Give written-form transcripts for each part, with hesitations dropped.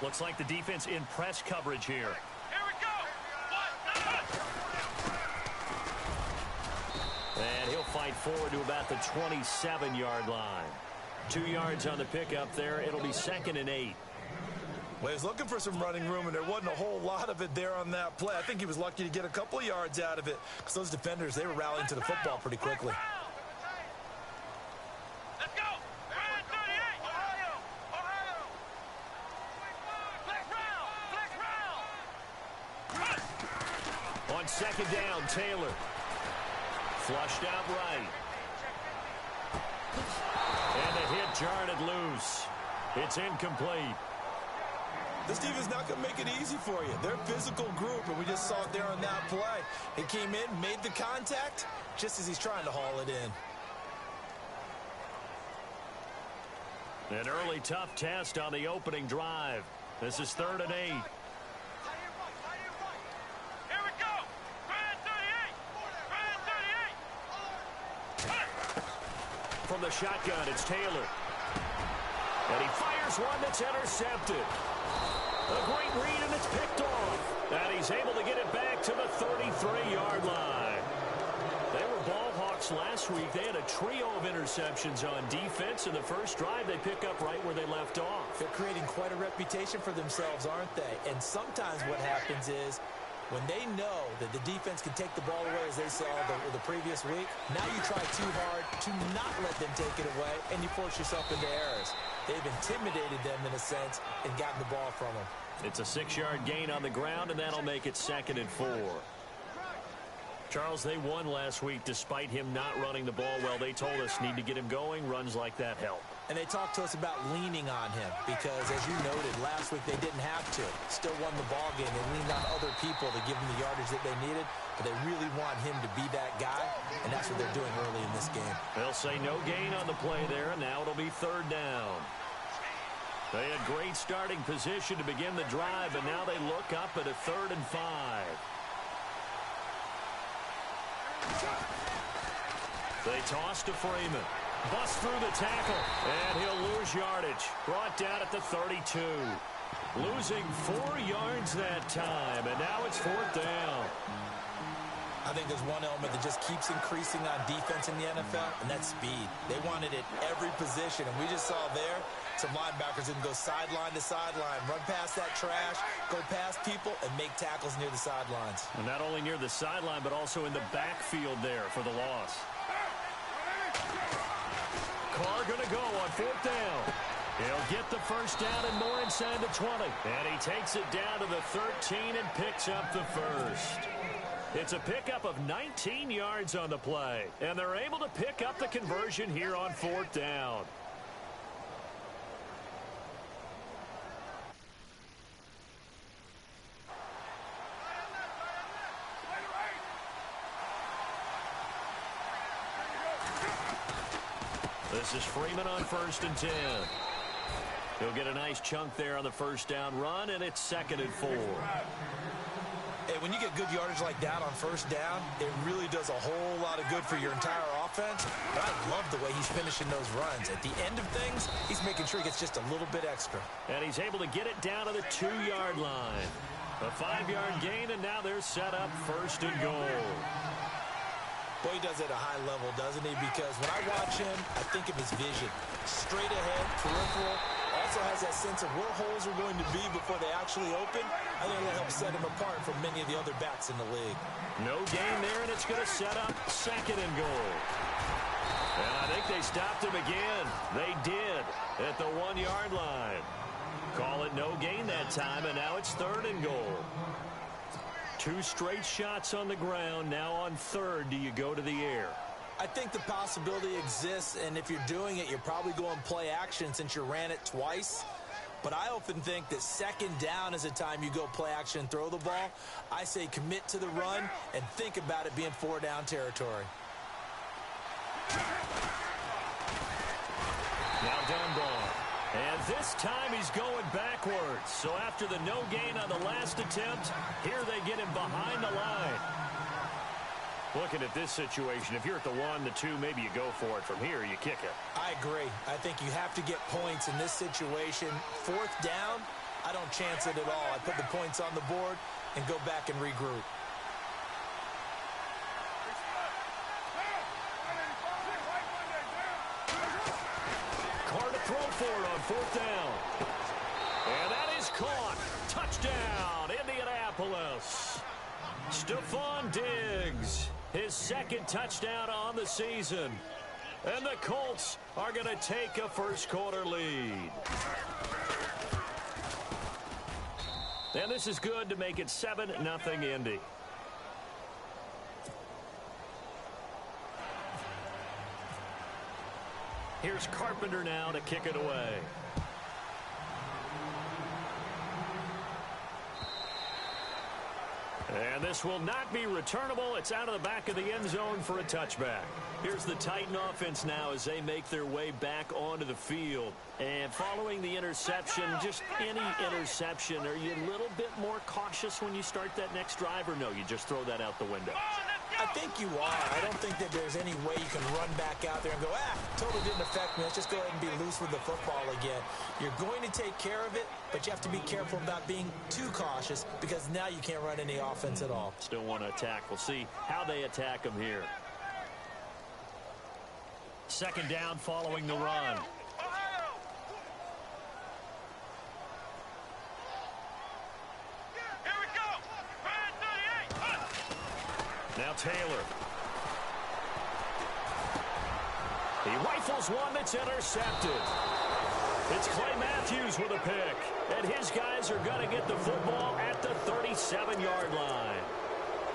Looks like the defense in press coverage here. Here we go. And he'll fight forward to about the 27-yard line. 2 yards on the pickup there. It'll be 2nd and 8. Well, he was looking for some running room, and there wasn't a whole lot of it there on that play. I think he was lucky to get a couple of yards out of it because those defenders, they were rallying to the football pretty quickly. Let's go. Ryan 38. Ohio. Flex round. On 2nd down, Taylor. Flushed out right. And the hit jarred loose. It's incomplete. This defense not going to make it easy for you. They're a physical group, and we just saw it there on that play. He came in, made the contact, just as he's trying to haul it in. An early tough test on the opening drive. This is 3rd and 8. Here we go. Ryan 38. Ryan 38. From the shotgun, it's Taylor. And he fires one that's intercepted. A great read, and it's picked off. And he's able to get it back to the 33-yard line. They were ball hawks last week. They had a trio of interceptions on defense. In the first drive, they pick up right where they left off. They're creating quite a reputation for themselves, aren't they? And sometimes what happens is when they know that the defense can take the ball away, as they saw the previous week, now you try too hard to not let them take it away, and you force yourself into errors. They've intimidated them, in a sense, and gotten the ball from them. It's a 6-yard gain on the ground, and that'll make it 2nd and 4. Charles, they won last week despite him not running the ball well. They told us need to get him going. Runs like that help. And they talked to us about leaning on him because, as you noted, last week they didn't have to. Still won the ball game. They leaned on other people to give them the yardage that they needed, but they really want him to be that guy, and that's what they're doing early in this game. They'll say no gain on the play there, and now it'll be 3rd down. They had great starting position to begin the drive, and now they look up at a 3rd and 5. They toss to Freeman. Busts through the tackle, and he'll lose yardage. Brought down at the 32. Losing 4 yards that time, and now it's 4th down. I think there's one element that just keeps increasing on defense in the NFL, and that's speed. They want it at every position, and we just saw there some linebackers that can go sideline to sideline, run past that trash, go past people, and make tackles near the sidelines. And not only near the sideline, but also in the backfield there for the loss. Carr going to go on 4th down. He'll get the first down and more inside the 20. And he takes it down to the 13 and picks up the first. It's a pickup of 19 yards on the play. And they're able to pick up the conversion here on 4th down. This is Freeman on 1st and 10. He'll get a nice chunk there on the first down run, and it's 2nd and 4. Hey, when you get good yardage like that on first down, it really does a whole lot of good for your entire offense. But I love the way he's finishing those runs. At the end of things, he's making sure he gets just a little bit extra. And he's able to get it down to the 2-yard line. A 5-yard gain, and now they're set up 1st and goal. Boy, he does it at a high level, doesn't he? Because when I watch him, I think of his vision. Straight ahead, peripheral. Also has that sense of where holes are going to be before they actually open. I think it'll help set him apart from many of the other backs in the league. No gain there, and it's going to set up 2nd and goal. And I think they stopped him again. They did at the 1-yard line. Call it no gain that time, and now it's 3rd and goal. 2 straight shots on the ground. Now on 3rd, do you go to the air? I think the possibility exists, and if you're doing it, you're probably going play action since you ran it twice. But I often think that 2nd down is a time you go play action and throw the ball. I say commit to the run and think about it being 4-down territory. Now Dunbar. And this time he's going backwards. So after the no gain on the last attempt, here they get him behind the line. Looking at this situation, if you're at the 1, the 2, maybe you go for it. From here, you kick it. I agree. I think you have to get points in this situation. 4th down, I don't chance it at all. I put the points on the board and go back and regroup. Carr to throw for it on 4th down. And that is caught. Touchdown, Indianapolis. Stephon Diggs, his 2nd touchdown on the season. And the Colts are going to take a first-quarter lead. And this is good to make it 7-0 Indy. Here's Carpenter now to kick it away. And this will not be returnable. It's out of the back of the end zone for a touchback. Here's the Titan offense now as they make their way back onto the field. And following the interception, just any interception, are you a little bit more cautious when you start that next drive, or no, you just throw that out the window? I think you are. I don't think that there's any way you can run back out there and go, totally didn't affect me. Let's just go ahead and be loose with the football again. You're going to take care of it, but you have to be careful about being too cautious because now you can't run any offense at all. Still want to attack. We'll see how they attack them here. 2nd down following the run. Now Taylor. He rifles one that's intercepted. It's Clay Matthews with a pick. And his guys are going to get the football at the 37-yard line.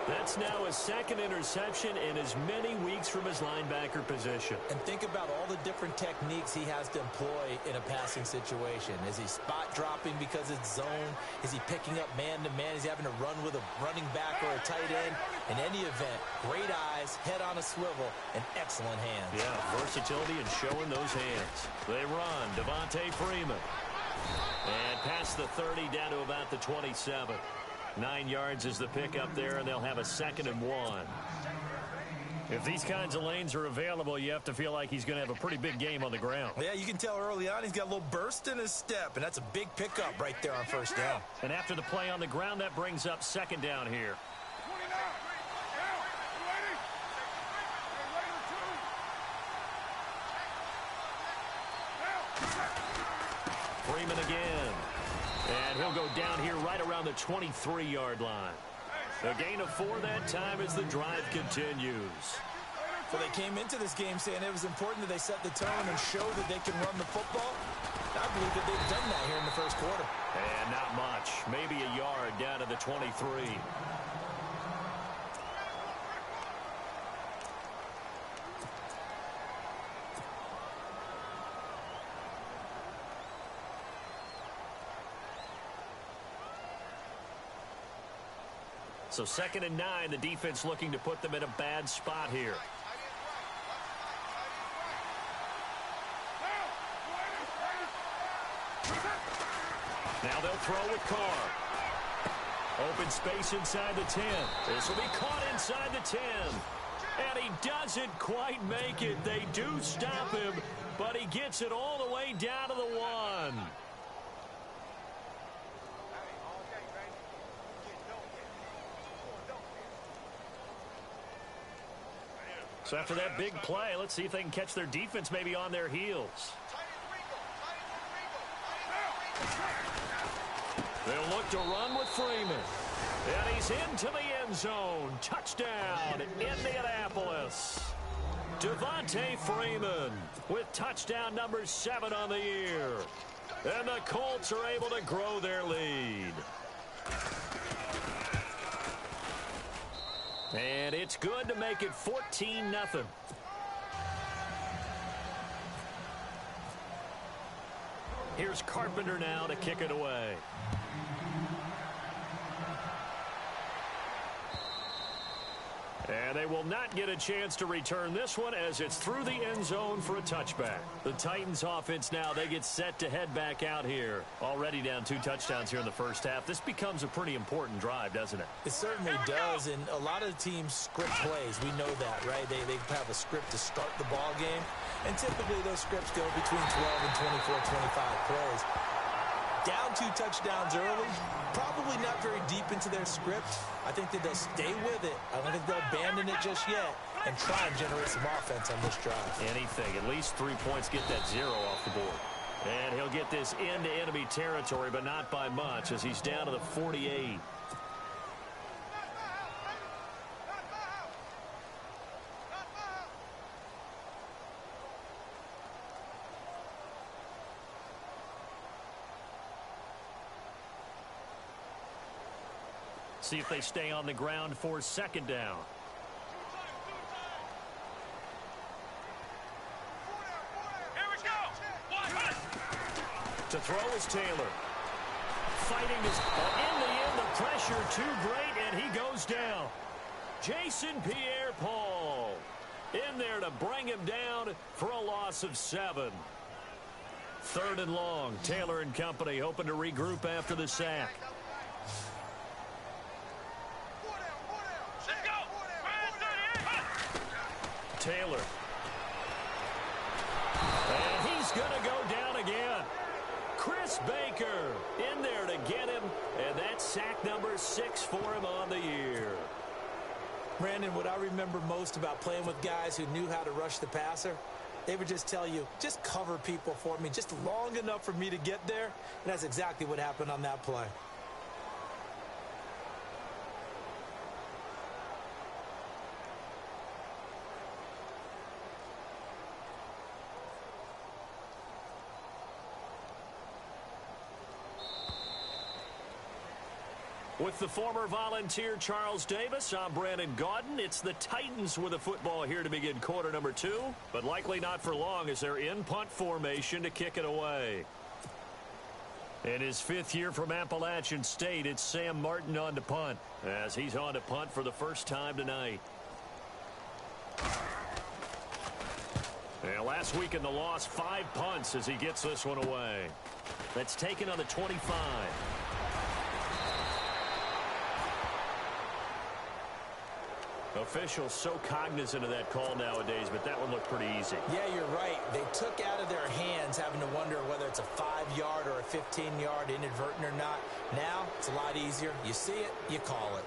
That's now his 2nd interception in as many weeks from his linebacker position. And think about all the different techniques he has to employ in a passing situation. Is he spot dropping because it's zone? Is he picking up man-to-man? Is he having to run with a running back or a tight end? In any event, great eyes, head on a swivel, and excellent hands. Yeah, versatility and showing those hands. They run. Devontae Freeman. And past the 30 down to about the 27. 9 yards is the pickup there, and they'll have a 2nd and 1. If these kinds of lanes are available, you have to feel like he's going to have a pretty big game on the ground. Yeah, you can tell early on he's got a little burst in his step, and that's a big pickup right there on 1st down. And after the play on the ground, that brings up 2nd down here. Freeman again. And he'll go down here right around the 23-yard line. A gain of 4 that time as the drive continues. Well, they came into this game saying it was important that they set the tone and show that they can run the football. I believe that they've done that here in the 1st quarter. And not much. Maybe a yard down to the 23. So 2nd and 9, the defense looking to put them in a bad spot here. Now they'll throw with Carr. Open space inside the 10. This will be caught inside the 10. And he doesn't quite make it. They do stop him, but he gets it all the way down to the 1. So after that big play, let's see if they can catch their defense maybe on their heels. They'll look to run with Freeman. And he's into the end zone. Touchdown, Indianapolis. Devontae Freeman with touchdown number 7 on the year. And the Colts are able to grow their lead. And it's good to make it 14-0. Here's Carpenter now to kick it away. And they will not get a chance to return this one as it's through the end zone for a touchback. The Titans offense now, they get set to head back out here. Already down 2 touchdowns here in the first half. This becomes a pretty important drive, doesn't it? It certainly does, and a lot of teams script plays. We know that, right? They have a script to start the ball game, and typically those scripts go between 12 and 24, 25 plays. Down 2 touchdowns early, probably not very deep into their script. I think that they'll stay with it. I don't think they'll abandon it just yet and try and generate some offense on this drive. Anything. At least 3 points, get that 0 off the board. And he'll get this into enemy territory, but not by much as he's down to the 48. See if they stay on the ground for second down. Here we go. To throw is Taylor. Fighting is in the end. The pressure too great, and he goes down. Jason Pierre-Paul in there to bring him down for a loss of 7. 3rd and long. Taylor and company hoping to regroup after the sack. Let's go. Brand 38. Taylor. And he's going to go down again. Chris Baker in there to get him, and that's sack number 6 for him on the year. Brandon, what I remember most about playing with guys who knew how to rush the passer, they would just tell you, just cover people for me, just long enough for me to get there, and that's exactly what happened on that play. With the former Volunteer Charles Davis, I'm Brandon Gaudin. It's the Titans with the football here to begin quarter number 2, but likely not for long as they're in punt formation to kick it away. In his 5th year from Appalachian State, it's Sam Martin on to punt, as he's on to punt for the first time tonight. And last week in the loss, 5 punts as he gets this one away. That's taken on the 25. Officials so cognizant of that call nowadays, but that one looked pretty easy. Yeah, you're right. They took out of their hands having to wonder whether it's a 5-yard or a 15-yard inadvertent or not. Now, it's a lot easier. You see it, you call it.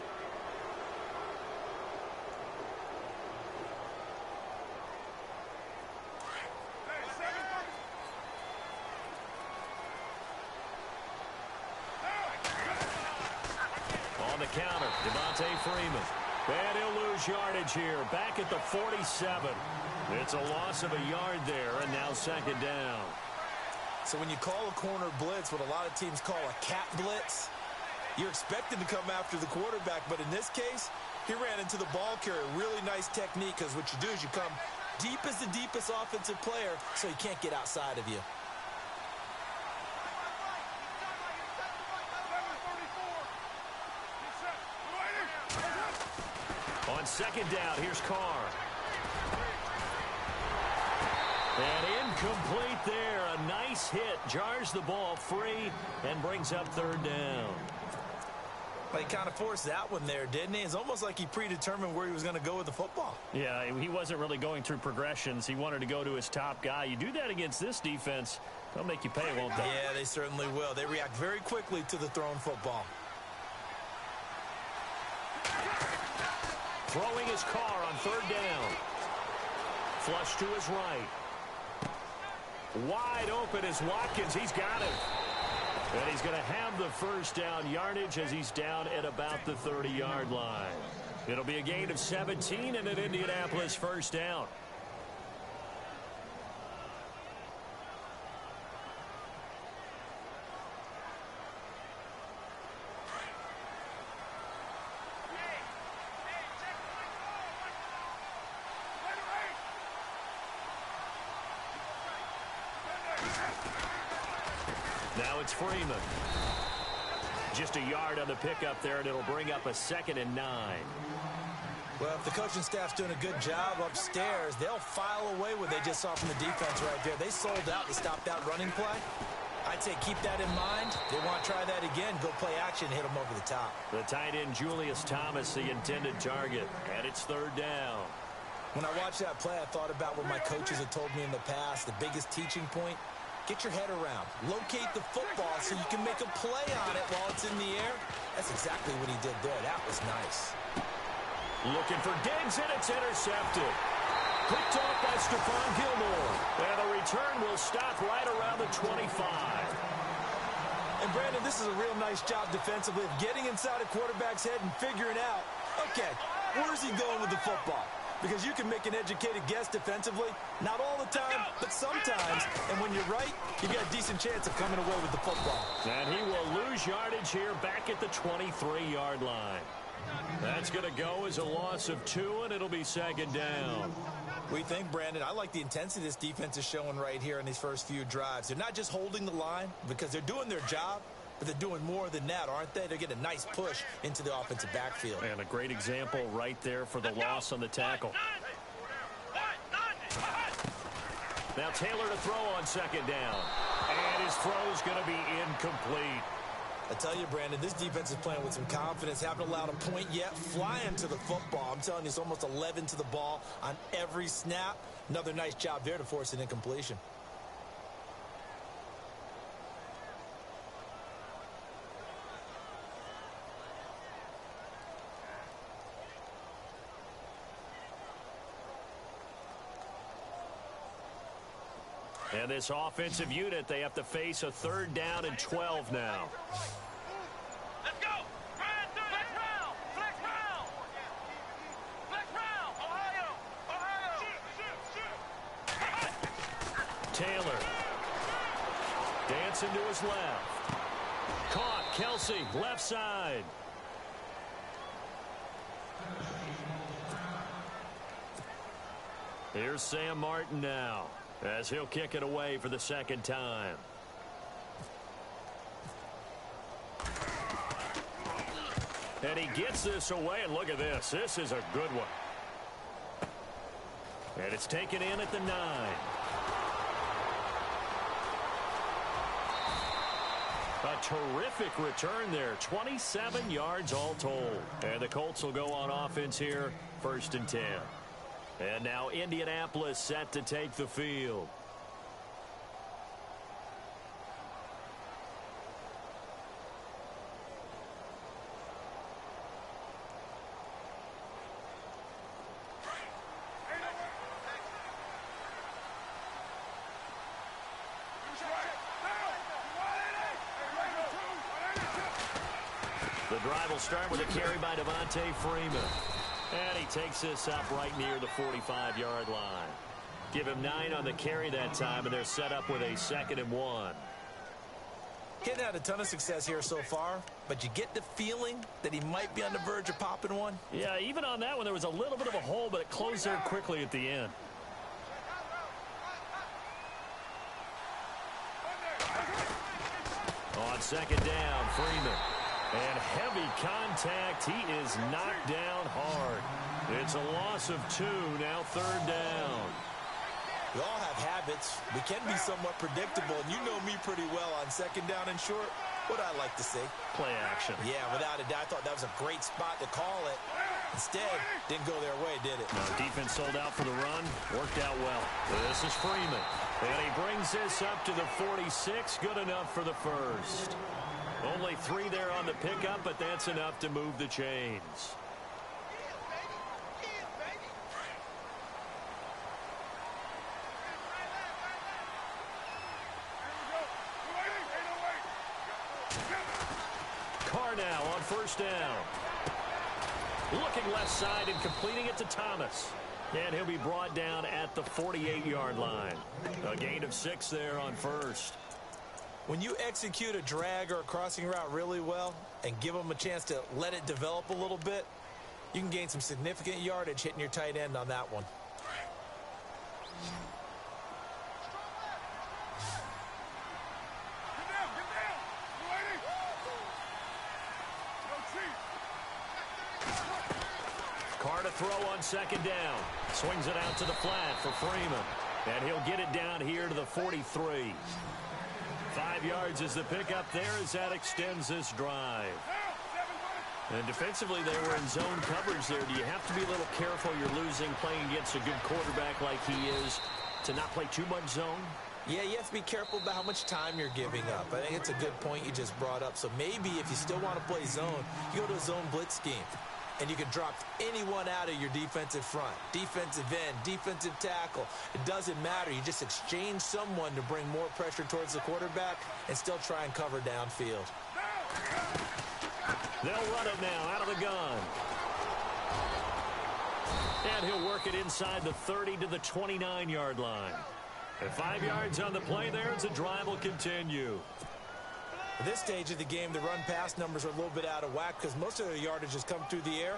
On the counter, Devontae Freeman. And he'll lose yardage here, back at the 47. It's a loss of a yard there, and now second down. So when you call a corner blitz, what a lot of teams call a cat blitz, you're expected to come after the quarterback, but in this case, he ran into the ball carrier. Really nice technique, because what you do is you come deep as the deepest offensive player, so he can't get outside of you. On second down, here's Carr. And incomplete there. A nice hit. Jars the ball free and brings up 3rd down. Well, he kind of forced that one there, didn't he? It's almost like he predetermined where he was going to go with the football. Yeah, he wasn't really going through progressions. He wanted to go to his top guy. You do that against this defense, they'll make you pay, won't they? Yeah, they certainly will. They react very quickly to the thrown football. Throwing his Carr on 3rd down. Flush to his right. Wide open is Watkins. He's got him. And he's going to have the first down yardage as he's down at about the 30-yard line. It'll be a gain of 17 and an Indianapolis first down. Now it's Freeman. Just a yard on the pickup there, and it'll bring up a 2nd and 9. Well, if the coaching staff's doing a good job upstairs, they'll file away what they just saw from the defense right there. They sold out to stop that running play. I'd say keep that in mind. They want to try that again. Go play action, hit them over the top. The tight end, Julius Thomas, the intended target, and it's 3rd down. When I watched that play, I thought about what my coaches had told me in the past. The biggest teaching point, get your head around, locate the football so you can make a play on it while it's in the air. That's exactly what he did there. That was nice. Looking for Diggs, and it's intercepted. Picked off by Stephon Gilmore. And the return will stop right around the 25. And, Brandon, this is a real nice job defensively of getting inside a quarterback's head and figuring out, okay, where's he going with the football? Because you can make an educated guess defensively. Not all the time, but sometimes. And when you're right, you've got a decent chance of coming away with the football. And he will lose yardage here back at the 23-yard line. That's going to go as a loss of 2, and it'll be second down. We think, Brandon, I like the intensity this defense is showing right here in these first few drives. They're not just holding the line because they're doing their job, but they're doing more than that, aren't they? They're getting a nice push into the offensive backfield. And a great example right there for the loss on the tackle. Now Taylor to throw on second down. And his throw's going to be incomplete. I tell you, Brandon, this defense is playing with some confidence. Haven't allowed a point yet. Flying to the football. I'm telling you, it's almost 11 to the ball on every snap. Another nice job there to force an incompletion. And this offensive unit, they have to face a 3rd down and 12 now. Let's go. Flex round. Flex round. Flex round. Ohio. Taylor. Dancing to his left. Caught. Kelsey, left side. Here's Sam Martin now, as he'll kick it away for the 2nd time. And he gets this away, and look at this. This is a good one. And it's taken in at the 9. A terrific return there. 27 yards all told. And the Colts will go on offense here, 1st and 10. And now Indianapolis set to take the field. The drive will start with a carry by Devontae Freeman. And he takes this up right near the 45-yard line. Give him 9 on the carry that time, and they're set up with a 2nd and 1. He's had a ton of success here so far, but you get the feeling that he might be on the verge of popping one. Yeah, even on that one, there was a little bit of a hole, but it closed there quickly at the end. On 2nd down, Freeman. And heavy contact. He is knocked down hard. It's a loss of 2. Now 3rd down. We all have habits. We can be somewhat predictable, and you know me pretty well on 2nd down and short. What I like to see. Play action. Yeah, without a doubt. I thought that was a great spot to call it. Instead, didn't go their way, did it? No, defense sold out for the run. Worked out well. This is Freeman. And he brings this up to the 46. Good enough for the 1st. Only 3 there on the pickup, but that's enough to move the chains. Carr now on 1st down. Looking left side and completing it to Thomas. And he'll be brought down at the 48-yard line. A gain of 6 there on 1st. When you execute a drag or a crossing route really well and give them a chance to let it develop a little bit, you can gain some significant yardage hitting your tight end on that one. Carr to throw on 2nd down. Swings it out to the flat for Freeman. And he'll get it down here to the 43. 5 yards is the pickup there as that extends this drive. And defensively, they were in zone coverage there. Do you have to be a little careful? You're losing playing against a good quarterback like he is to not play too much zone? Yeah, you have to be careful about how much time you're giving up. I think it's a good point you just brought up. So maybe if you still want to play zone, you go to a zone blitz scheme. And you can drop anyone out of your defensive front. Defensive end, defensive tackle. It doesn't matter. You just exchange someone to bring more pressure towards the quarterback and still try and cover downfield. They'll run it now out of the gun. And he'll work it inside the 30 to the 29-yard line. And 5 yards on the play there as the drive will continue. At this stage of the game, the run-pass numbers are a little bit out of whack because most of their yardage has come through the air.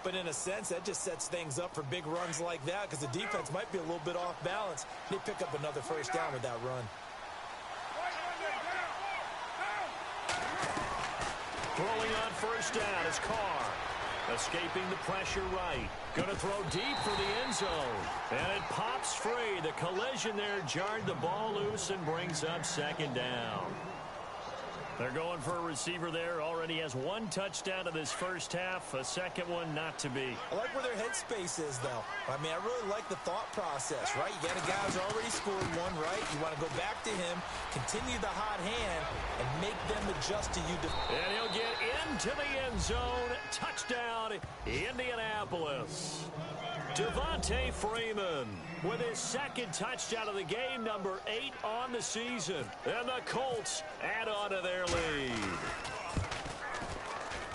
But in a sense, that just sets things up for big runs like that because the defense might be a little bit off balance. They pick up another first down with that run. Throwing on first down is Carr. Escaping the pressure right. Going to throw deep for the end zone. And it pops free. The collision there jarred the ball loose and brings up second down. They're going for a receiver there. Already has 1 touchdown in this first half. A second one not to be. I like where their headspace is, though. I mean, I really like the thought process, right? You got a guy who's already scored one, right? You want to go back to him, continue the hot hand, and make them adjust to you. And he'll get into the end zone. Touchdown, Indianapolis. Devontae Freeman with his second touchdown of the game, number 8 on the season. And the Colts add on to their lead.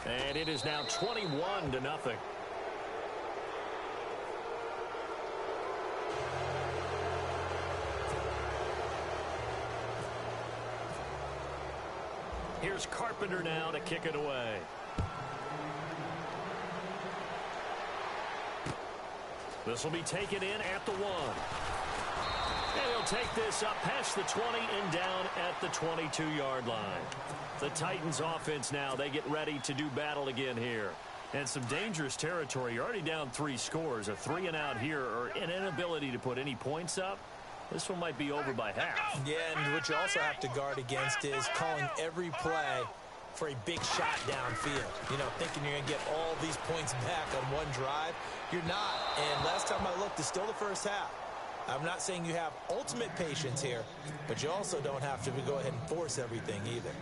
And it is now 21-0. Here's Carpenter now to kick it away. This will be taken in at the 1. And he'll take this up past the 20 and down at the 22-yard line. The Titans offense now, they get ready to do battle again here. And some dangerous territory. You're already down 3 scores. A 3-and-out here or an inability to put any points up. This one might be over by half. Yeah, and what you also have to guard against is calling every play for a big shot downfield. You know, thinking you're going to get all these points back on one drive. You're not. And last time I looked, it's still the first half. I'm not saying you have ultimate patience here, but you also don't have to go ahead and force everything either.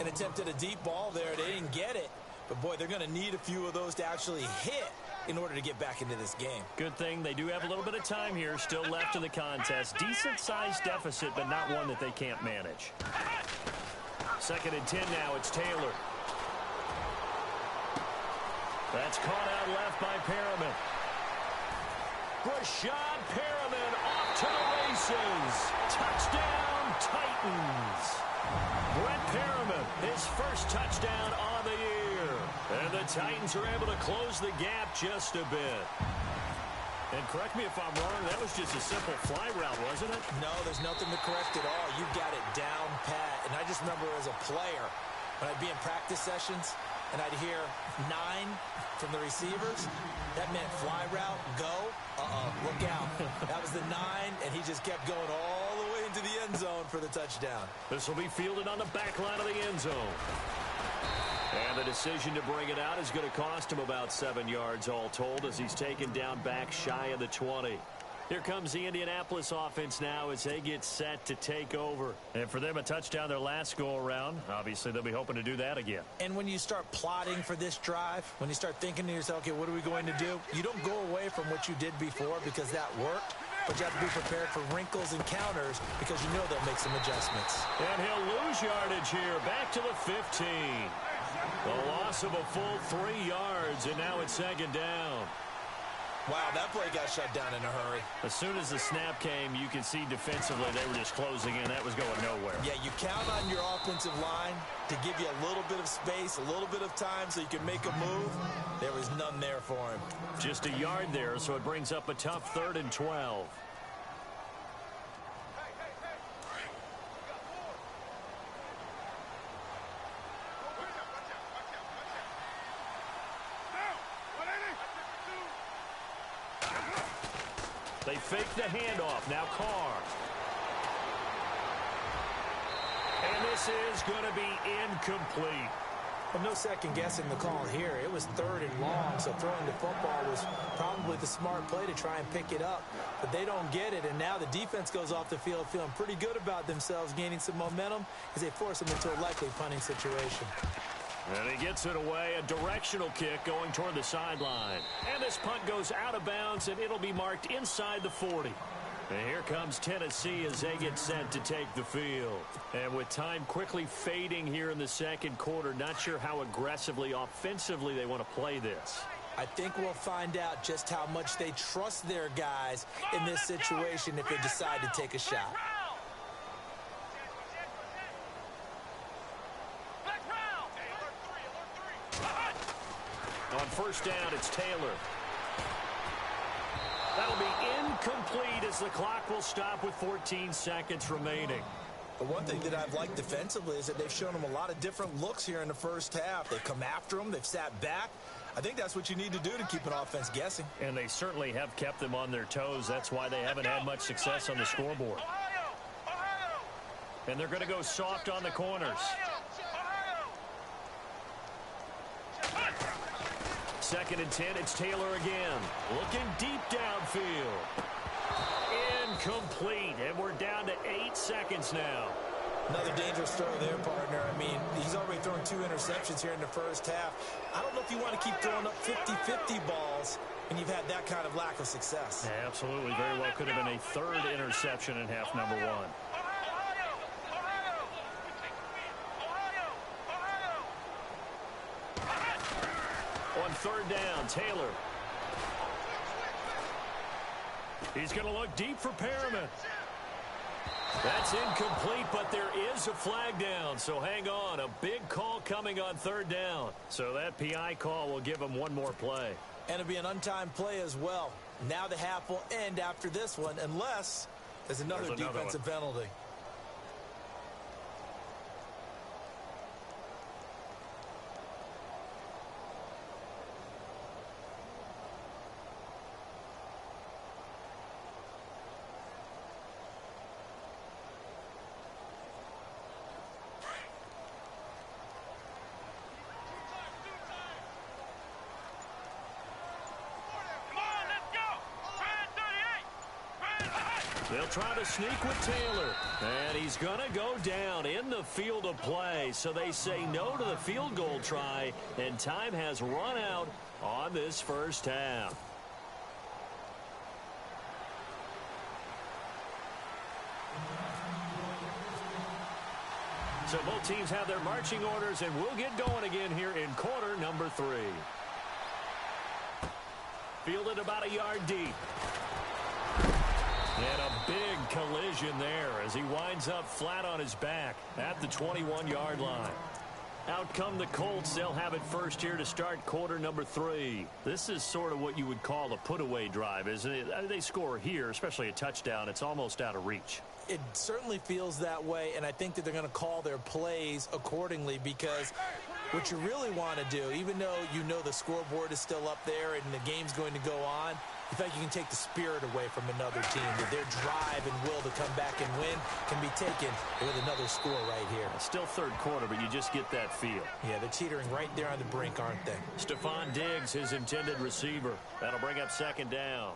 An attempt at a deep ball there. They didn't get it. But, boy, they're going to need a few of those to actually hit in order to get back into this game. Good thing they do have a little bit of time here still left in the contest. Decent-sized deficit, but not one that they can't manage. 2nd and 10 now. It's Taylor. That's caught out left by Perriman. Rashad Perriman off to the races. Touchdown, Titans. Brett Perriman, his first touchdown on the year. And the Titans are able to close the gap just a bit. And correct me if I'm wrong, that was just a simple fly route, wasn't it? No, there's nothing to correct at all. You've got it down pat. And I just remember as a player, when I'd be in practice sessions, and I'd hear 9 from the receivers, that meant fly route, go, look out. That was the 9, and he just kept going all the way into the end zone for the touchdown. This will be fielded on the back line of the end zone. And the decision to bring it out is going to cost him about 7 yards all told as he's taken down back shy of the 20. Here comes the Indianapolis offense now as they get set to take over. And for them, a touchdown their last go-around. Obviously, they'll be hoping to do that again. And when you start plotting for this drive, when you start thinking to yourself, okay, what are we going to do? You don't go away from what you did before because that worked. But you have to be prepared for wrinkles and counters because you know they'll make some adjustments. And he'll lose yardage here. Back to the 15. The loss of a full 3 yards, and now it's 2nd down. Wow, that play got shut down in a hurry. As soon as the snap came, you could see defensively they were just closing in. That was going nowhere. Yeah, you count on your offensive line to give you a little bit of space, a little bit of time so you can make a move. There was none there for him. Just a yard there, so it brings up a tough 3rd and 12. They fake the handoff. Now Carr. And this is going to be incomplete. Well, no second guessing the call here. It was 3rd and long, so throwing the football was probably the smart play to try and pick it up. But they don't get it, and now the defense goes off the field feeling pretty good about themselves, gaining some momentum as they force them into a likely punting situation. And he gets it away, a directional kick going toward the sideline. And this punt goes out of bounds, and it'll be marked inside the 40. And here comes Tennessee as they get set to take the field. And with time quickly fading here in the second quarter, not sure how aggressively, offensively they want to play this. I think we'll find out just how much they trust their guys in this situation if they decide to take a shot. On first down, it's Taylor. That'll be incomplete as the clock will stop with 14 seconds remaining. But one thing that I've liked defensively is that they've shown them a lot of different looks here in the first half. They've come after them. They've sat back. I think that's what you need to do to keep an offense guessing. And they certainly have kept them on their toes. That's why they haven't had much success on the scoreboard. And they're going to go soft on the corners. Second and 10, it's Taylor again. Looking deep downfield. Incomplete, and we're down to 8 seconds now. Another dangerous throw there, partner. I mean, he's already thrown 2 interceptions here in the first half. I don't know if you want to keep throwing up 50-50 balls when you've had that kind of lack of success. Yeah, absolutely. Very well could have been a 3rd interception in half number 1. On third down, Taylor. He's going to look deep for Perriman. That's incomplete, but there is a flag down, so hang on. A big call coming on third down. So that PI call will give him one more play. And it'll be an untimed play as well. Now the half will end after this one, unless there's another defensive penalty. They'll try to sneak with Taylor. And he's going to go down in the field of play. So they say no to the field goal try. And time has run out on this first half. So both teams have their marching orders, and we'll get going again here in quarter number 3. Fielded about a yard deep. And a big collision there as he winds up flat on his back at the 21-yard line. Out come the Colts. They'll have it first here to start quarter number 3. This is sort of what you would call a put-away drive, isn't it? They score here, especially a touchdown. It's almost out of reach. It certainly feels that way, and I think that they're going to call their plays accordingly, because what you really want to do, even though you know the scoreboard is still up there and the game's going to go on, you think you can take the spirit away from another team, that their drive and will to come back and win can be taken with another score right here. Still third quarter, but you just get that feel. Yeah, they're teetering right there on the brink, aren't they? Stephon Diggs, his intended receiver. That'll bring up second down.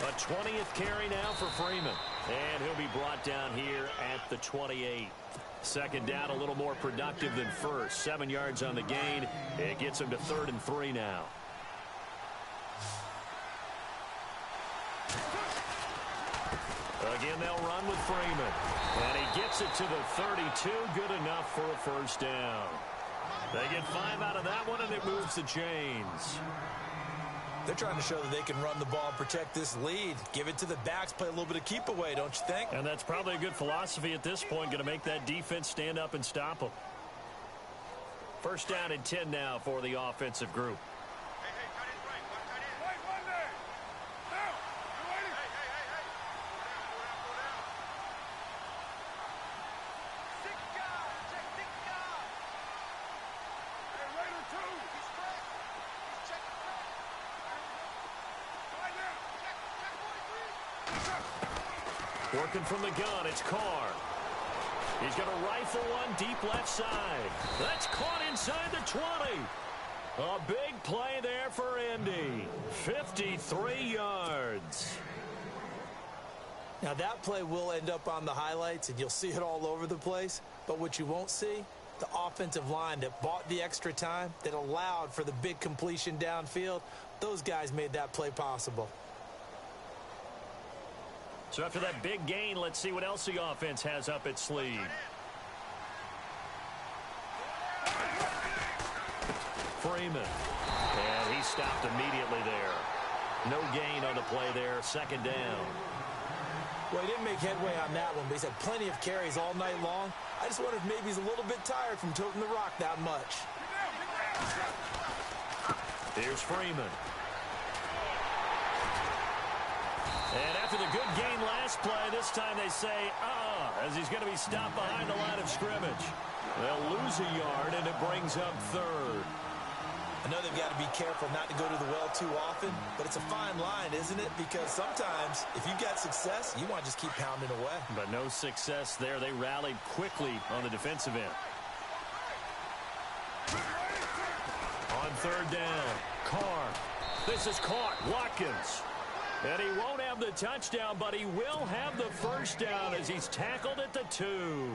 A 20th carry now for Freeman. And he'll be brought down here at the 28. Second down, a little more productive than first. 7 yards on the gain. It gets him to 3rd and 3 now. Again, they'll run with Freeman. And he gets it to the 32. Good enough for a first down. They get 5 out of that one, and it moves the chains. They're trying to show that they can run the ball and protect this lead. Give it to the backs, play a little bit of keep away, don't you think? And that's probably a good philosophy at this point, going to make that defense stand up and stop them. First down and 10 now for the offensive group. Working from the gun, it's Carr. He's going to rifle one deep left side. That's caught inside the 20. A big play there for Indy. 53 yards. Now, that play will end up on the highlights, and you'll see it all over the place. But what you won't see, the offensive line that bought the extra time, that allowed for the big completion downfield, those guys made that play possible. So after that big gain, let's see what else the offense has up its sleeve. Freeman. And he stopped immediately there. No gain on the play there. Second down. Well, he didn't make headway on that one, but he's had plenty of carries all night long. I just wonder if maybe he's a little bit tired from toting the rock that much. Here's Freeman. And after the good gain last play, this time they say, as he's going to be stopped behind the line of scrimmage. They'll lose a yard, and it brings up third. I know they've got to be careful not to go to the well too often, but it's a fine line, isn't it? Because sometimes, if you've got success, you want to just keep pounding away. But no success there. They rallied quickly on the defensive end. On third down, Carr. This is caught. Watkins. And he won't have the touchdown, but he will have the first down as he's tackled at the 2.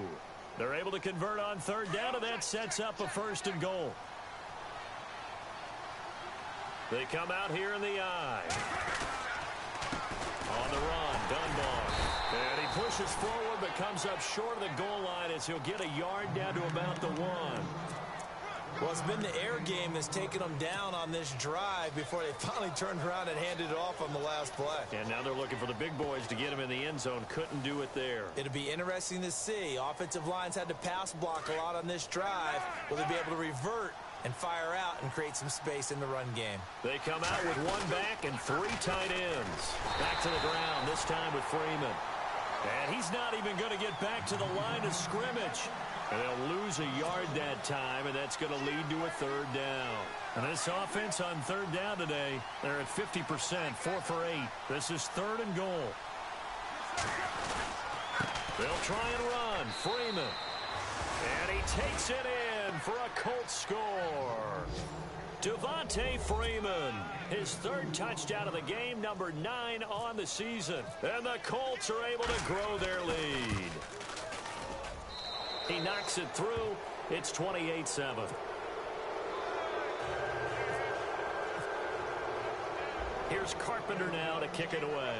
They're able to convert on third down, and that sets up a first and goal. They come out here in the eye. On the run, Dunbar. And he pushes forward but comes up short of the goal line as he'll get a yard down to about the 1. Well, it's been the air game that's taken them down on this drive before they finally turned around and handed it off on the last play. And now they're looking for the big boys to get him in the end zone. Couldn't do it there. It'll be interesting to see. Offensive lines had to pass block a lot on this drive. Will they be able to revert and fire out and create some space in the run game? They come out with 1 back and 3 tight ends. Back to the ground, this time with Freeman. And he's not even going to get back to the line of scrimmage. And they'll lose a yard that time, and that's going to lead to a third down. And this offense on third down today, they're at 50%, 4 for 8. This is third and goal. They'll try and run. Freeman. And he takes it in for a Colts score. Devontae Freeman, his third touchdown of the game, number 9 on the season. And the Colts are able to grow their lead. He knocks it through. It's 28-7. Here's Carpenter now to kick it away.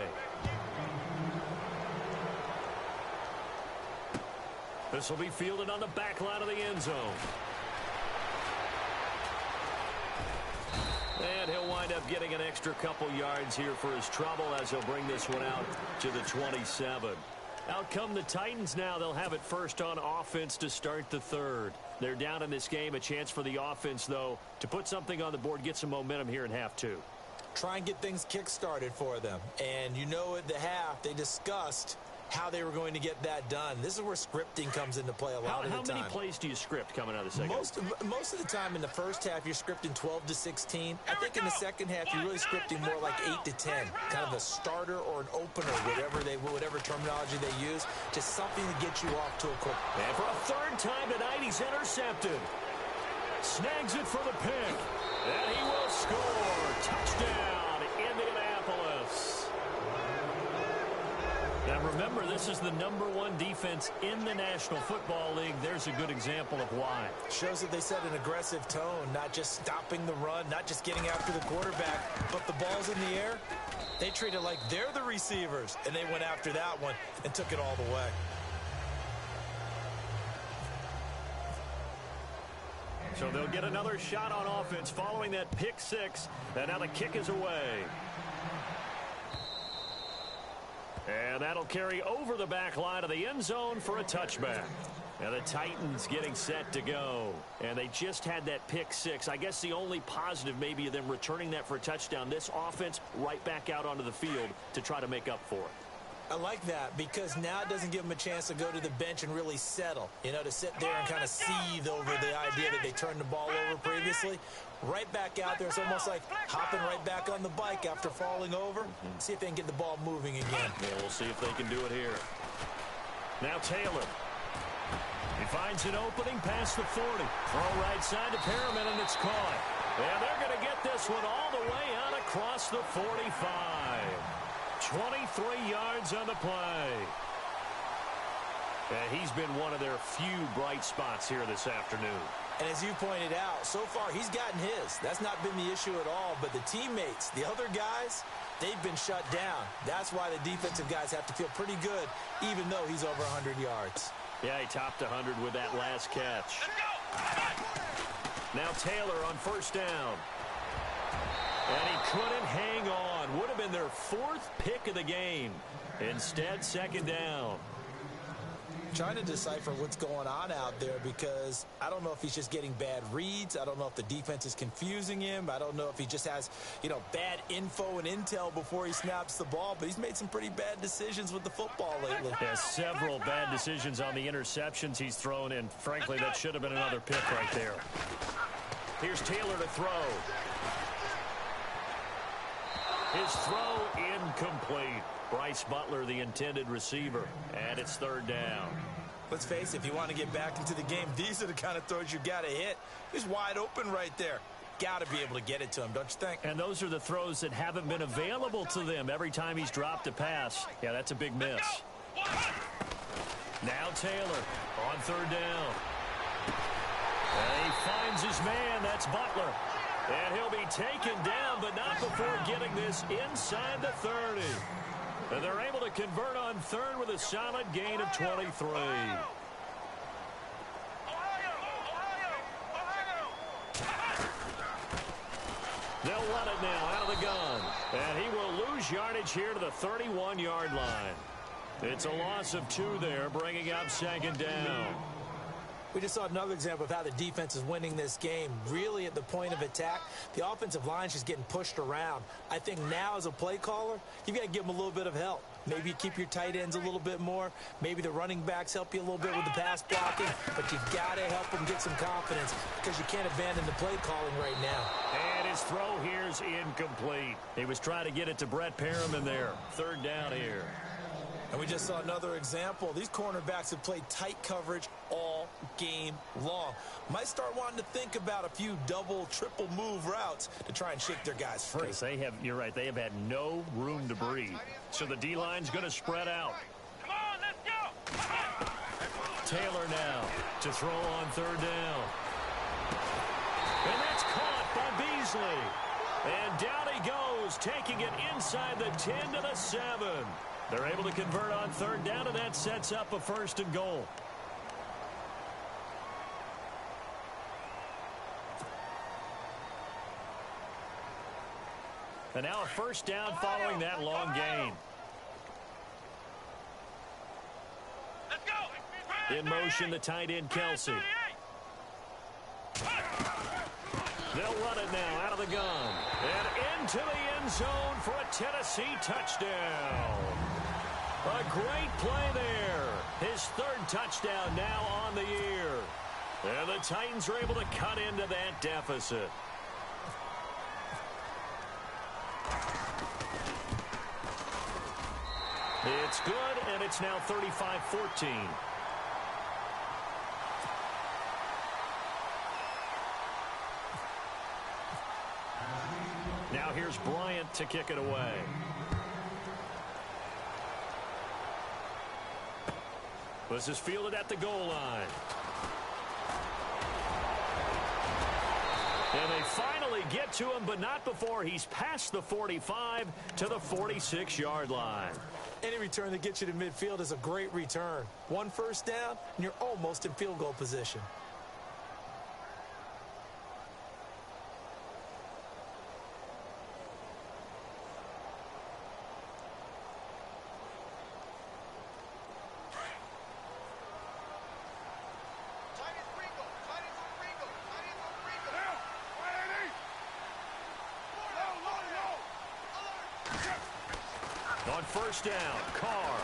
This will be fielded on the back line of the end zone. And he'll wind up getting an extra couple yards here for his trouble as he'll bring this one out to the 27. Out come the Titans now. They'll have it first on offense to start the third. They're down in this game. A chance for the offense, though, to put something on the board, get some momentum here in half 2. Try and get things kick-started for them. And you know at the half, they discussed how they were going to get that done. This is where scripting comes into play a lot of the time. How many plays do you script coming out of the second? Most of the time in the first half, you're scripting 12 to 16. I think in the second half, you're really scripting more like 8 to 10. Kind of a starter or an opener, whatever terminology they use. Just something to get you off to a quick. And for a third time tonight, he's intercepted. Snags it for the pick. And he will score. Touchdown, Indianapolis. Now remember, this is the #1 defense in the National Football League. There's a good example of why. Shows that they set an aggressive tone, not just stopping the run, not just getting after the quarterback, but the ball's in the air. They treat it like they're the receivers, and they went after that one and took it all the way. So they'll get another shot on offense following that pick 6, and now the kick is away. And that'll carry over the back line of the end zone for a touchback. And the Titans getting set to go. And they just had that pick 6. I guess the only positive maybe of them returning that for a touchdown. This offense right back out onto the field to try to make up for it. I like that because now it doesn't give them a chance to go to the bench and really settle, you know, to sit there and kind of seethe over the idea that they turned the ball over previously. Right back out there. It's almost like hopping right back on the bike after falling over. See if they can get the ball moving again. Yeah, we'll see if they can do it here. Now Taylor. He finds an opening past the 40. Throw right side to Perriman, and it's caught. And they're going to get this one all the way out across the 45. 23 yards on the play. And he's been one of their few bright spots here this afternoon. And as you pointed out, so far he's gotten his. That's not been the issue at all. But the teammates, the other guys, they've been shut down. That's why the defensive guys have to feel pretty good, even though he's over 100 yards. Yeah, he topped 100 with that last catch. Now Taylor on first down. And he couldn't hang on. Would have been their fourth pick of the game. Instead, second down. Trying to decipher what's going on out there because I don't know if he's just getting bad reads. I don't know if the defense is confusing him. I don't know if he just has, you know, bad info and intel before he snaps the ball. But he's made some pretty bad decisions with the football lately. Yeah, several bad decisions on the interceptions he's thrown, and frankly, that should have been another pick right there. Here's Taylor to throw. His throw incomplete. Bryce Butler, the intended receiver, and it's third down. Let's face it, if you want to get back into the game, these are the kind of throws you got to hit. He's wide open right there. Got to be able to get it to him, don't you think? And those are the throws that haven't been available to them every time he's dropped a pass. Yeah, that's a big miss. Now Taylor on third down. And he finds his man. That's Butler. And he'll be taken down, but not before getting this inside the 30. And they're able to convert on third with a solid gain of 23. They'll run it now out of the gun. And he will lose yardage here to the 31-yard line. It's a loss of 2 there, bringing up second down. We just saw another example of how the defense is winning this game. Really at the point of attack, the offensive line's just getting pushed around. I think now as a play caller, you've got to give them a little bit of help. Maybe you keep your tight ends a little bit more. Maybe the running backs help you a little bit with the pass blocking. But you've got to help them get some confidence because you can't abandon the play calling right now. And his throw here's incomplete. He was trying to get it to Brett Perriman there. Third down here. And we just saw another example. These cornerbacks have played tight coverage all game long. Might start wanting to think about a few double, triple move routes to try and shake their guys free. They have, you're right, they have had no room to breathe. So the D-line's going to spread out. Come on, let's go. Taylor now to throw on third down. And that's caught by Beasley. And down he goes, taking it inside the 10 to the 7. They're able to convert on third down, and that sets up a first and goal. And now a first down following that long gain. Let's go. In motion, the tight end, Kelsey. They'll run it now out of the gun. And into the end zone for a Tennessee touchdown. A great play there. His third touchdown now on the year. And the Titans are able to cut into that deficit. It's good, and it's now 35-14. Now here's Bryant to kick it away. This is fielded at the goal line. And they finally get to him, but not before he's past the 45 to the 46-yard line. Any return that gets you to midfield is a great return. One first down, and you're almost in field goal position. On first down, Carr.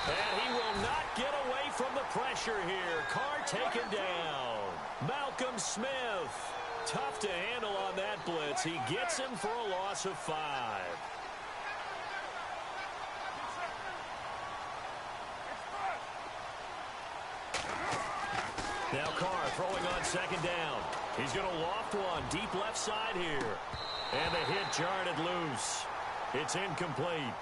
And he will not get away from the pressure here. Carr taken down. Malcolm Smith. Tough to handle on that blitz. He gets him for a loss of 5. Now Carr throwing on second down. He's going to loft one deep left side here. And the hit jarred it loose. It's incomplete.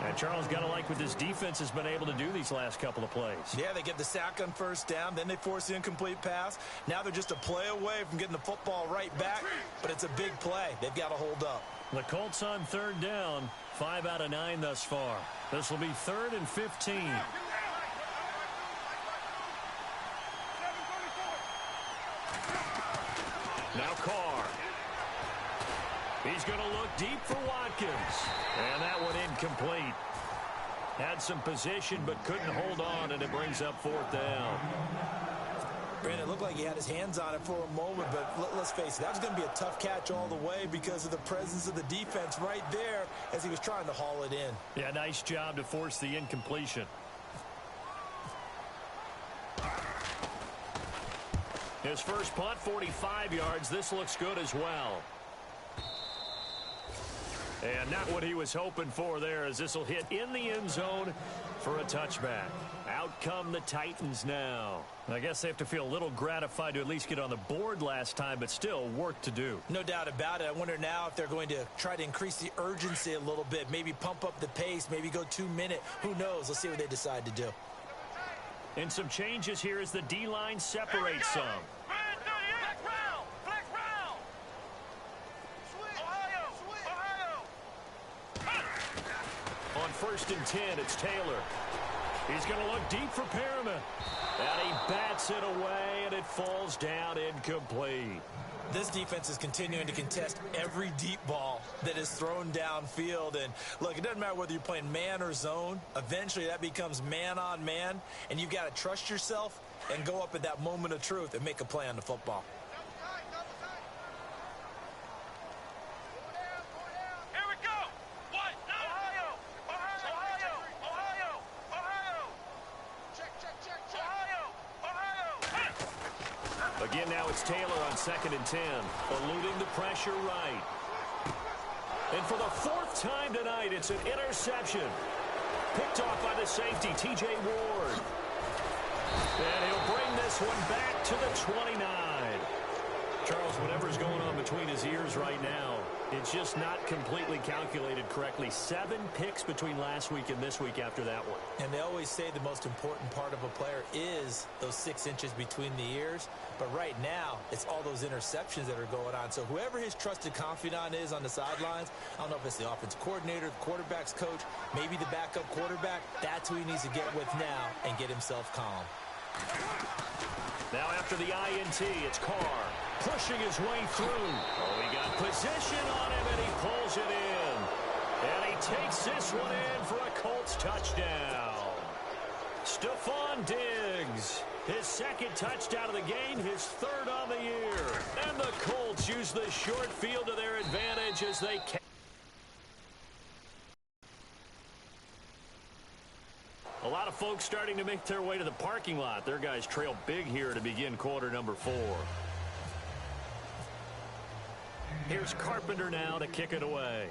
And Charles, got to like what this defense has been able to do these last couple of plays. Yeah, they get the sack on first down, then they force the incomplete pass. Now they're just a play away from getting the football right back, but it's a big play. They've got to hold up. The Colts on third down, 5 out of 9 thus far. This will be 3rd and 15. Now Carr. He's going to look deep for Watkins. And that one incomplete. Had some position but couldn't hold on, and it brings up 4th down. Brandon, it looked like he had his hands on it for a moment, but let's face it, that was going to be a tough catch all the way because of the presence of the defense right there as he was trying to haul it in. Yeah, nice job to force the incompletion. His first punt, 45 yards. This looks good as well. And not what he was hoping for there, as this will hit in the end zone for a touchback. Out come the Titans now. I guess they have to feel a little gratified to at least get on the board last time, but still work to do. No doubt about it. I wonder now if they're going to try to increase the urgency a little bit, maybe pump up the pace, maybe go 2-minute. Who knows? Let's see what they decide to do. And some changes here as the D-line separates some. On 1st and 10, it's Taylor. He's going to look deep for Perriman. And he bats it away, and it falls down incomplete. This defense is continuing to contest every deep ball that is thrown downfield. And, look, it doesn't matter whether you're playing man or zone. Eventually, that becomes man-on-man, and you've got to trust yourself and go up at that moment of truth and make a play on the football. Again, now it's Taylor on 2nd and 10, eluding the pressure right. And for the 4th time tonight, it's an interception. Picked off by the safety, T.J. Ward. And he'll bring this one back to the 29. Charles, whatever's going on between his ears right now, it's just not completely calculated correctly. 7 picks between last week and this week after that one. And they always say the most important part of a player is those 6 inches between the ears. But right now, it's all those interceptions that are going on. So whoever his trusted confidant is on the sidelines, I don't know if it's the offensive coordinator, the quarterback's coach, maybe the backup quarterback, that's who he needs to get with now and get himself calm. Now after the INT, it's Carr pushing his way through. Oh, he got position on him, and he pulls it in. And he takes this one in for a Colts touchdown. Stephon Diggs, his 2nd touchdown of the game, his 3rd on the year. And the Colts use the short field to their advantage as they can. A lot of folks starting to make their way to the parking lot. Their guys trail big here to begin quarter number 4. Here's Carpenter now to kick it away.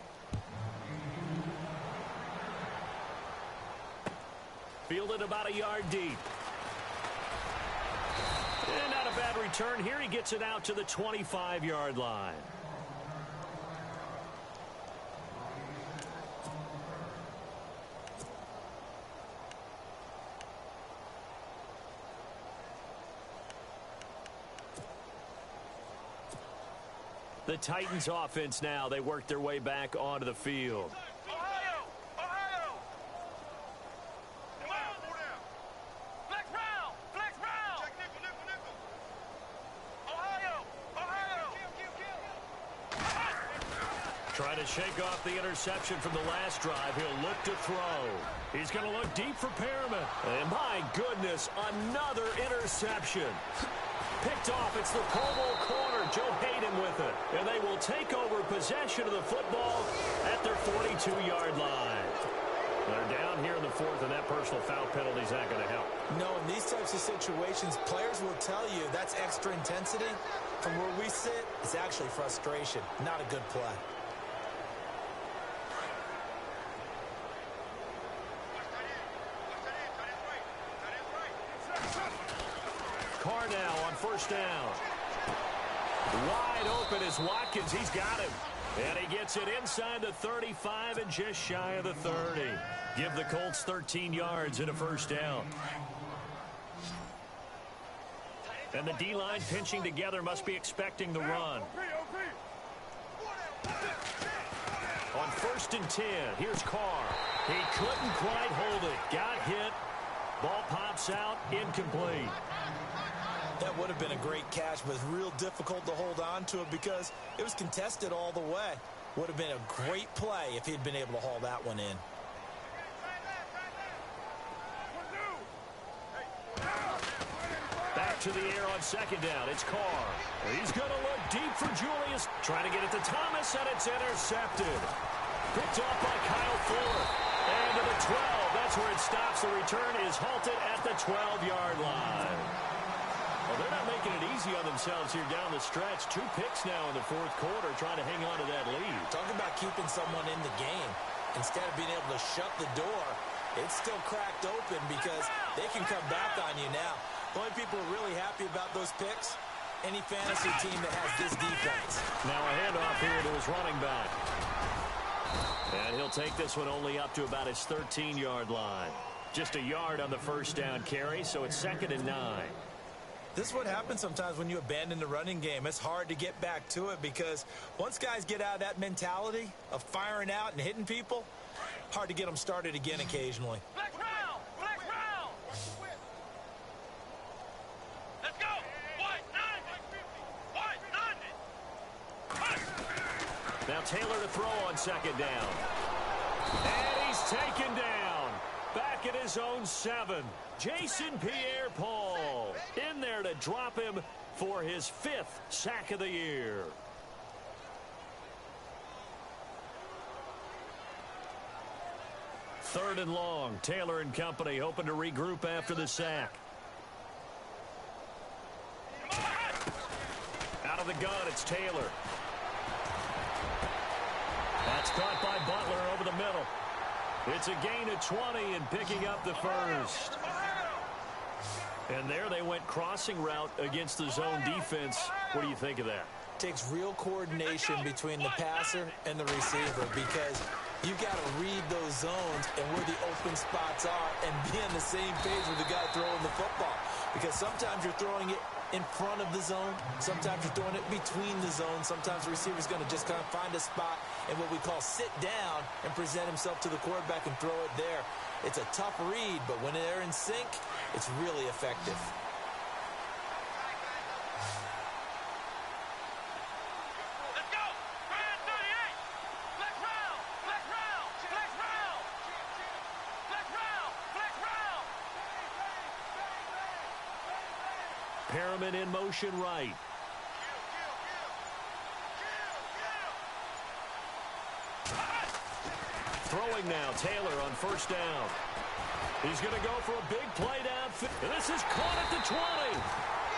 Fielded about a yard deep. And not a bad return here. He gets it out to the 25-yard line. The Titans offense now, they work their way back onto the field. Ohio! Ohio! Come on! Flex round! Flex round! Check nickel, nickel, nickel. Ohio! Ohio! Trying to shake off the interception from the last drive. He'll look to throw. He's going to look deep for Perriman. And my goodness, another interception. Picked off. It's the Pro Bowl corner, Joe Hayden, with it. And they will take over possession of the football at their 42-yard line. They're down here in the fourth, and that personal foul penalty is not going to help. No, in these types of situations, players will tell you that's extra intensity. From where we sit, it's actually frustration, not a good play. Carr now on first down. Wide open is Watkins. He's got him. And he gets it inside the 35 and just shy of the 30. Give the Colts 13 yards and a first down. And the D-line pinching together, must be expecting the run. On first and 10, here's Carr. He couldn't quite hold it. Got hit. Ball pops out, incomplete. That would have been a great catch, but it's real difficult to hold on to it because it was contested all the way. Would have been a great play if he'd been able to haul that one in. Back to the air on second down. It's Carr. He's going to look deep for Julius. Trying to get it to Thomas, and it's intercepted. Picked off by Kyle Fuller. And to the 12. That's where it stops. The return is halted at the 12-yard line. Well, they're not making it easy on themselves here down the stretch. 2 picks now in the fourth quarter, trying to hang on to that lead. Talk about keeping someone in the game. Instead of being able to shut the door, it's still cracked open because they can come back on you now. The only people who are really happy about those picks, any fantasy team that has this defense. Now a handoff here to his running back. And he'll take this one only up to about his 13-yard line. Just a yard on the first down carry, so it's 2nd and 9. This is what happens sometimes when you abandon the running game. It's hard to get back to it because once guys get out of that mentality of firing out and hitting people, hard to get them started again occasionally. Flex round! Flex round! Let's go! White 90! White 90! Now Taylor to throw on second down. And he's taken down. Back at his own 7. Jason Pierre-Paul in there to drop him for his 5th sack of the year. Third and long. Taylor and company hoping to regroup after the sack. Out of the gun, it's Taylor. That's caught by Butler over the middle. It's a gain of 20 and picking up the first. And there they went crossing route against the zone defense. What do you think of that? Takes real coordination between the passer and the receiver because you've got to read those zones and where the open spots are and be on the same page with the guy throwing the football. Because sometimes you're throwing it in front of the zone. Sometimes you're throwing it between the zones. Sometimes the receiver's going to just kind of find a spot and what we call sit down and present himself to the quarterback and throw it there. It's a tough read, but when they're in sync, it's really effective. Let's go! Brand 38! Flex round! Flex round! Flex round! Flex round! Flex round! Perriman in motion right. Throwing now, Taylor on first down. He's going to go for a big play downfield. This is caught at the 20.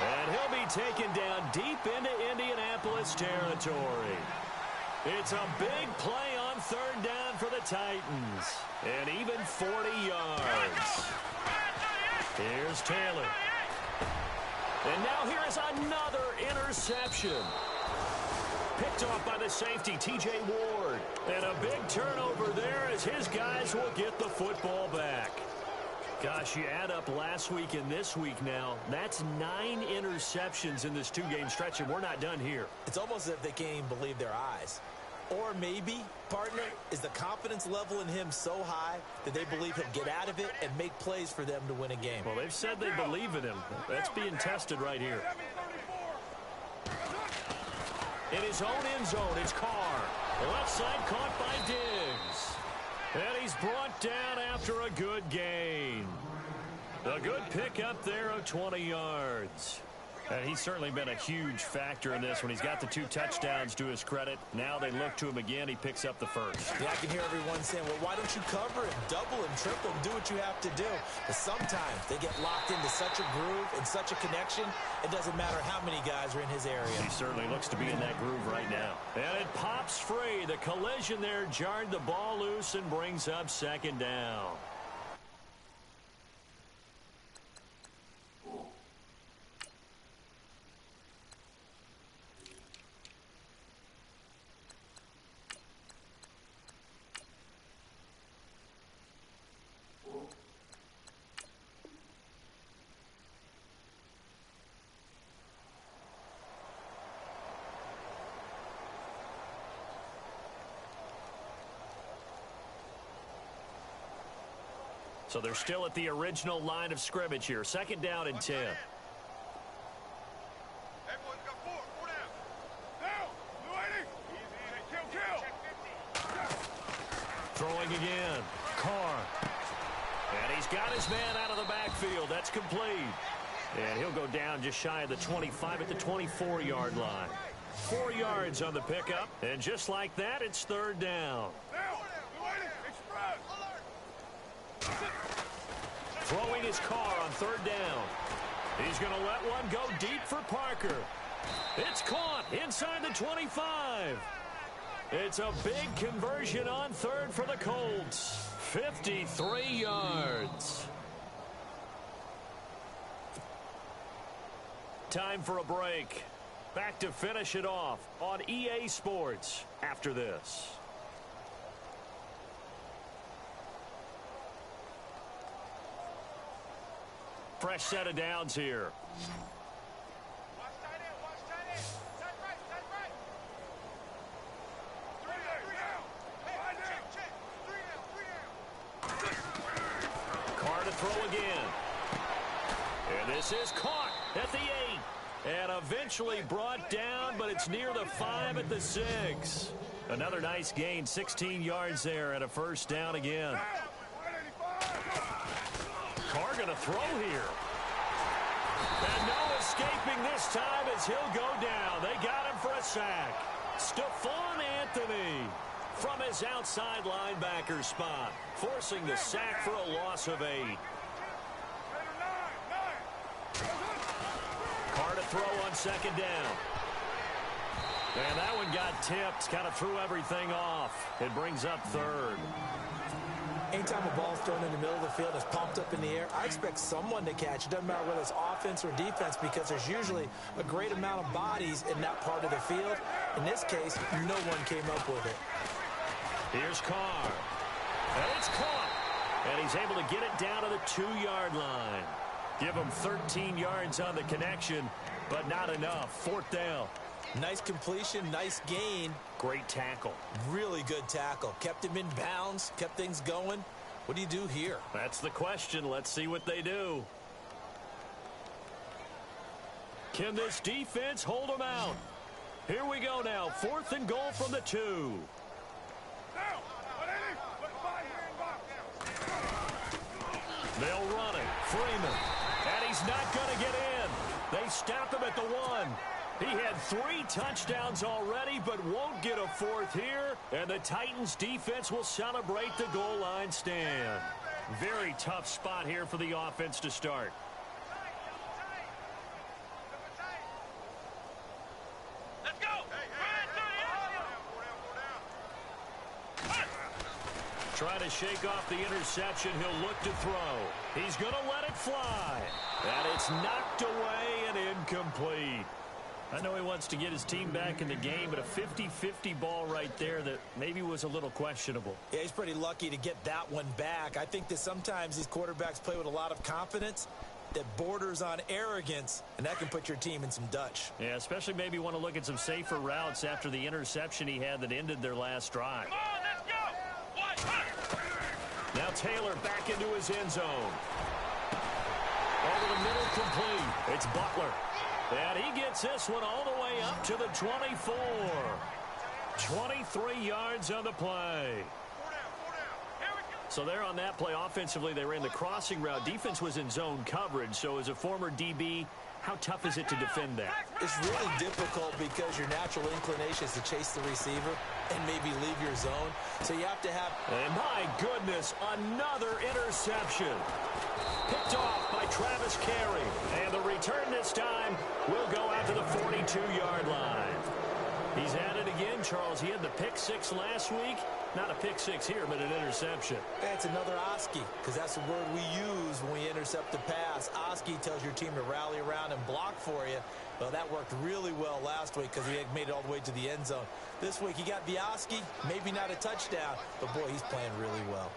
And he'll be taken down deep into Indianapolis territory. It's a big play on third down for the Titans. And even 40 yards. Here's Taylor. And now here is another interception. Picked off by the safety, T.J. Ward. And a big turnover there as his guys will get the football back. Gosh, you add up last week and this week now. That's 9 interceptions in this 2-game stretch, and we're not done here. It's almost as if they can't even believe their eyes. Or maybe, partner, is the confidence level in him so high that they believe he'll get out of it and make plays for them to win a game. Well, they've said they believe in him. That's being tested right here. In his own end zone, it's Carr. Left side caught by Diggs. And he's brought down after a good gain. A good pick up there of 20 yards. And he's certainly been a huge factor in this when he's got the 2 touchdowns to his credit. Now they look to him again. He picks up the first. Yeah, I can hear everyone saying, well, why don't you cover him, double him, triple him, do what you have to do. But sometimes they get locked into such a groove and such a connection, it doesn't matter how many guys are in his area. He certainly looks to be in that groove right now. And it pops free. The collision there jarred the ball loose and brings up second down. So they're still at the original line of scrimmage here. Second down and 10. Everyone's got 4 down. Down. Easy. Kill. Throwing again. Carr. And he's got his man out of the backfield. That's complete. And he'll go down just shy of the 25 at the 24-yard line. 4 yards on the pickup. And just like that, it's third down. Throwing his car on third down. He's going to let one go deep for Parker. It's caught inside the 25. It's a big conversion on third for the Colts. 53 yards. Time for a break. Back to finish it off on EA Sports after this. Fresh set of downs here. Watch tight end. Tight right. Three down. Carr to throw again. And this is caught at the 8. And eventually brought down, but it's near the 5 at the 6. Another nice gain, 16 yards there and a first down again. Carr going to throw here. And no escaping this time as he'll go down. They got him for a sack. Stephon Anthony from his outside linebacker spot, forcing the sack for a loss of 8. Carr to throw on second down. And that one got tipped, kind of threw everything off. It brings up third. Anytime a ball's thrown in the middle of the field, it's pumped up in the air, I expect someone to catch. It doesn't matter whether it's offense or defense, because there's usually a great amount of bodies in that part of the field. In this case, no one came up with it. Here's Carr. And it's caught. And he's able to get it down to the 2-yard line. Give him 13 yards on the connection, but not enough. Fourth down. Nice completion, nice gain. Great tackle. Really good tackle. Kept him in bounds, kept things going. What do you do here? That's the question. Let's see what they do. Can this defense hold them out? Here we go now. 4th and goal from the 2. They'll run it. Freeman. And he's not going to get in. They stop him at the 1. He had 3 touchdowns already, but won't get a 4th here. And the Titans defense will celebrate the goal line stand. Very tough spot here for the offense to start. Let's go. Trying to shake off the interception. He'll look to throw. He's going to let it fly. And it's knocked away and incomplete. I know he wants to get his team back in the game, but a 50-50 ball right there that maybe was a little questionable. Yeah, he's pretty lucky to get that one back. I think that sometimes these quarterbacks play with a lot of confidence that borders on arrogance, and that can put your team in some Dutch. Yeah, especially maybe want to look at some safer routes after the interception he had that ended their last drive. Come on, let's go. Now Taylor back into his end zone. Over the middle, complete. It's Butler. And he gets this one all the way up to the 24. 23 yards on the play. So there on that play, offensively, they ran the crossing route. Defense was in zone coverage. So as a former DB, How tough is it to defend that? It's really difficult because your natural inclination is to chase the receiver and maybe leave your zone. So you have to have... And my goodness, another interception. Picked off by Travis Carey. And the return this time will go out to the 42-yard line. He's at it again, Charles. He had the pick six last week. Not a pick six here, but an interception. It's another Oski, because that's the word we use when we intercept a pass. Oski tells your team to rally around and block for you. Well, that worked really well last week because he had made it all the way to the end zone. This week, he got the Oski, maybe not a touchdown, but, boy, he's playing really well.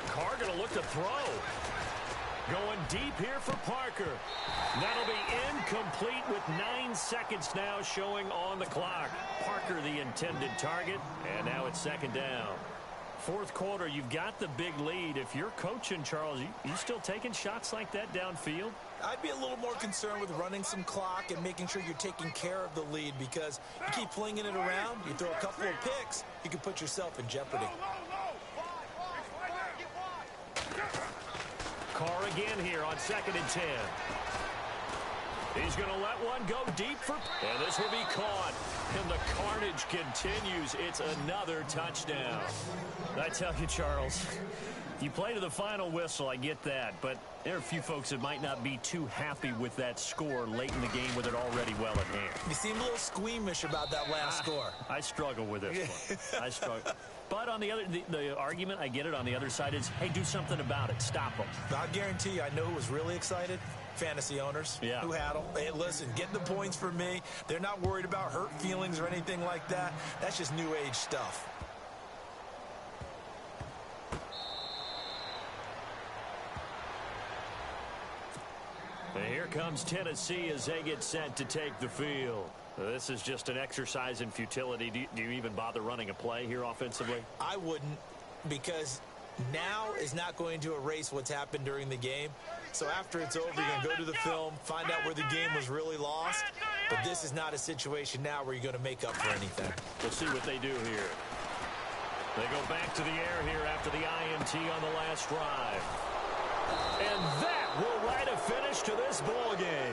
Carr going to look to throw. Going deep here for Parker. That'll be incomplete with 9 seconds now showing on the clock. Parker the intended target, and now it's second down. Fourth quarter, you've got the big lead. If you're coaching, Charles, you still taking shots like that downfield? I'd be a little more concerned with running some clock and making sure you're taking care of the lead, because you keep flinging it around, you throw a couple of picks, you can put yourself in jeopardy. Carr again here on 2nd and 10. He's going to let one go deep for... And this will be caught. And the carnage continues. It's another touchdown. I tell you, Charles, you play to the final whistle, I get that. But there are a few folks that might not be too happy with that score late in the game with it already well at hand. You seem a little squeamish about that last score. I struggle with this one. I struggle. But on the other, the argument, I get it, on the other side is, hey, do something about it. Stop them. I guarantee you, I know who was really excited. Fantasy owners who had them. Hey, listen, get the points for me. They're not worried about hurt feelings or anything like that. That's just new age stuff. And here comes Tennessee as they get set to take the field. This is just an exercise in futility. Do you even bother running a play here offensively? I wouldn't, because now is not going to erase what's happened during the game. So after it's over, you're going to go to the film, find out where the game was really lost. But this is not a situation now where you're going to make up for anything. We'll see what they do here. They go back to the air here after the INT on the last drive. And that will write a finish to this ball game.